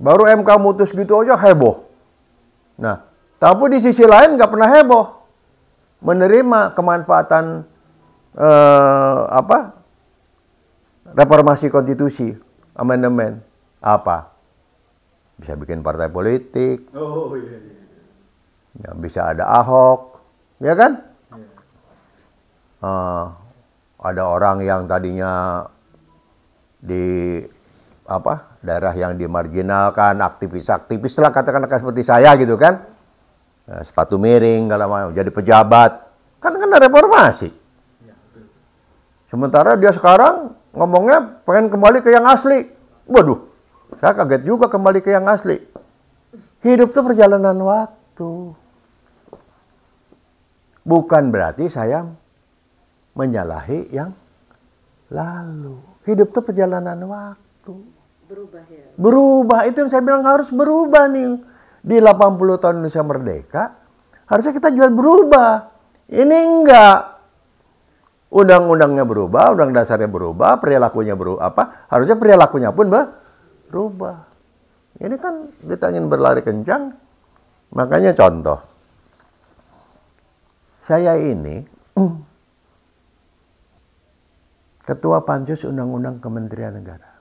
Baru MK mutus gitu aja heboh. Nah, tapi di sisi lain nggak pernah heboh menerima kemanfaatan reformasi konstitusi, amandemen. Apa? Bisa bikin partai politik. Oh iya. Ya, bisa ada Ahok, ya kan? Ada orang yang tadinya di daerah yang dimarginalkan, aktivis lah katakanlah seperti saya gitu kan, sepatu miring, kalau mau jadi pejabat, kan ada reformasi. Sementara dia sekarang ngomongnya pengen kembali ke yang asli. Waduh, saya kaget juga kembali ke yang asli. Hidup tuh perjalanan waktu. Bukan berarti saya menyalahi yang lalu. Hidup tuh perjalanan waktu. Berubah ya? Berubah, itu yang saya bilang harus berubah nih. Di 80 tahun Indonesia Merdeka, harusnya kita juga berubah. Ini enggak. Undang-undangnya berubah, undang dasarnya berubah, perilakunya berubah. Harusnya perilakunya pun berubah. Ini kan kita ingin berlari kencang. Makanya contoh. Saya ini Ketua Pansus Undang-Undang Kementerian Negara.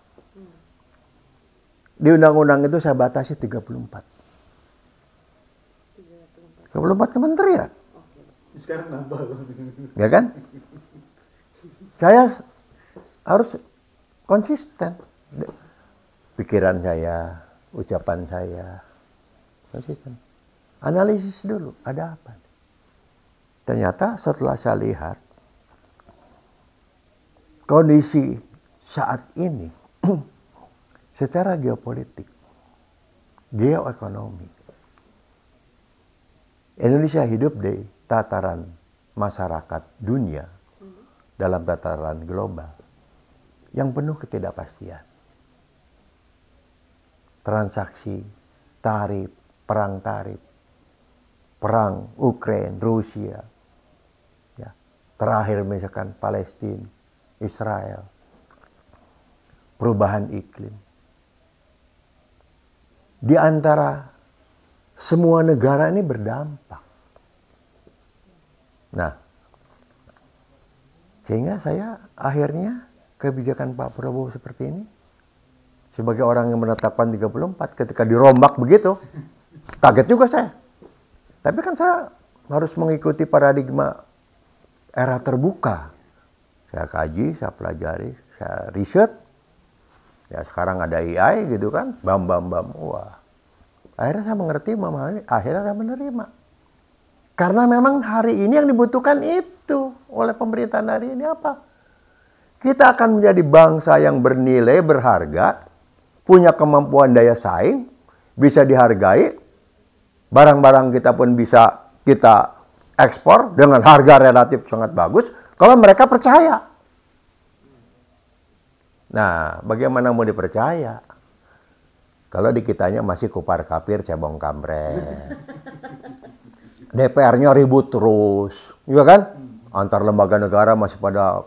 Di undang-undang itu saya batasi 34. 34 kementerian. Sekarang nambah. Ya kan? Saya harus konsisten. Pikiran saya, ucapan saya, konsisten. Analisis dulu, ada apa? Ternyata setelah saya lihat kondisi saat ini secara geopolitik, geoekonomi, Indonesia hidup di tataran masyarakat dunia dalam tataran global yang penuh ketidakpastian. Transaksi, tarif, perang Ukraina, Rusia, ya, terakhir misalkan Palestina, Israel, perubahan iklim. Di antara semua negara ini berdampak. Nah, sehingga saya akhirnya kebijakan Pak Prabowo seperti ini, sebagai orang yang menetapkan 34, ketika dirombak begitu, kaget juga saya. Tapi kan saya harus mengikuti paradigma era terbuka. Saya kaji, saya pelajari, saya riset. Ya sekarang ada AI gitu kan, bam. Wah. Akhirnya saya mengerti, akhirnya saya menerima. Karena memang hari ini yang dibutuhkan itu oleh pemerintahan hari ini apa? Kita akan menjadi bangsa yang bernilai, berharga, punya kemampuan daya saing, bisa dihargai, barang-barang kita pun bisa kita ekspor dengan harga relatif sangat bagus, kalau mereka percaya. Nah, bagaimana mau dipercaya? Kalau di kitanya masih kupar kapir, cebong kampret. DPR-nya ribut terus, juga kan? Antar lembaga negara masih pada,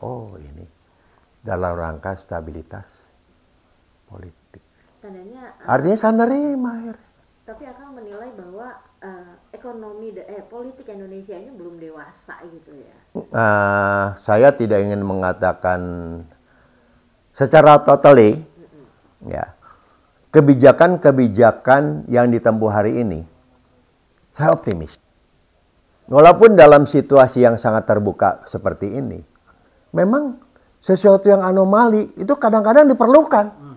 oh ini dalam rangka stabilitas politik. Tandanya, artinya saya nerima akhirnya. Tapi Akang menilai bahwa politik Indonesia ini belum dewasa gitu ya? Saya tidak ingin mengatakan secara totally, ya, kebijakan-kebijakan yang ditempuh hari ini, saya optimis. Walaupun dalam situasi yang sangat terbuka seperti ini, memang sesuatu yang anomali itu kadang-kadang diperlukan.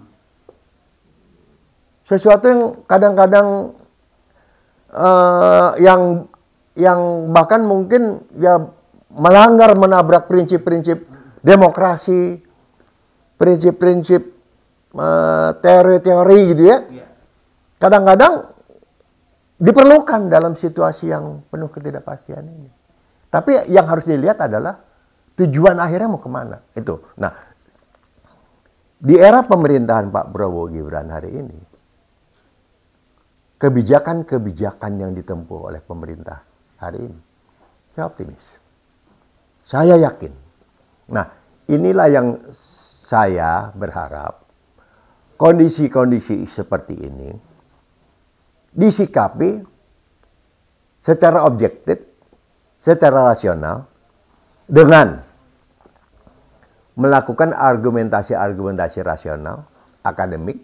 Sesuatu yang kadang-kadang yang bahkan mungkin ya melanggar, menabrak prinsip-prinsip demokrasi, prinsip-prinsip teori-teori gitu ya. Kadang-kadang diperlukan dalam situasi yang penuh ketidakpastian ini. Tapi yang harus dilihat adalah tujuan akhirnya mau kemana. Itu. Nah, di era pemerintahan Pak Prabowo Gibran hari ini, kebijakan-kebijakan yang ditempuh oleh pemerintah hari ini, saya optimis. Saya yakin. Nah, inilah yang saya berharap kondisi-kondisi seperti ini disikapi secara objektif, secara rasional, dengan melakukan argumentasi-argumentasi rasional, akademik,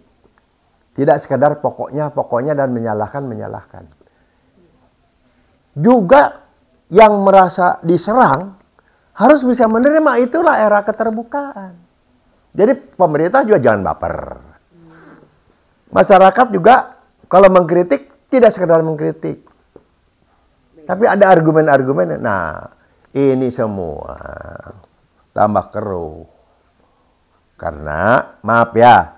tidak sekedar pokoknya dan menyalahkan. Juga yang merasa diserang harus bisa menerima, itulah era keterbukaan. Jadi pemerintah juga jangan baper. Masyarakat juga kalau mengkritik tidak sekedar mengkritik. Tapi ada argumen-argumen. Nah, ini semua tambah keruh. Karena maaf ya,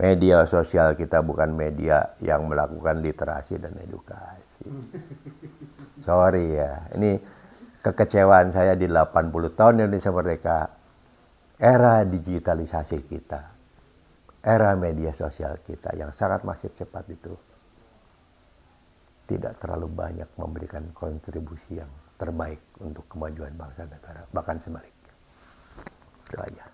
media sosial kita bukan media yang melakukan literasi dan edukasi. Sorry ya, ini kekecewaan saya di 80 tahun Indonesia Merdeka. Era digitalisasi kita, era media sosial kita yang sangat masif cepat itu tidak terlalu banyak memberikan kontribusi yang terbaik untuk kemajuan bangsa negara, bahkan sebaliknya. Itu aja.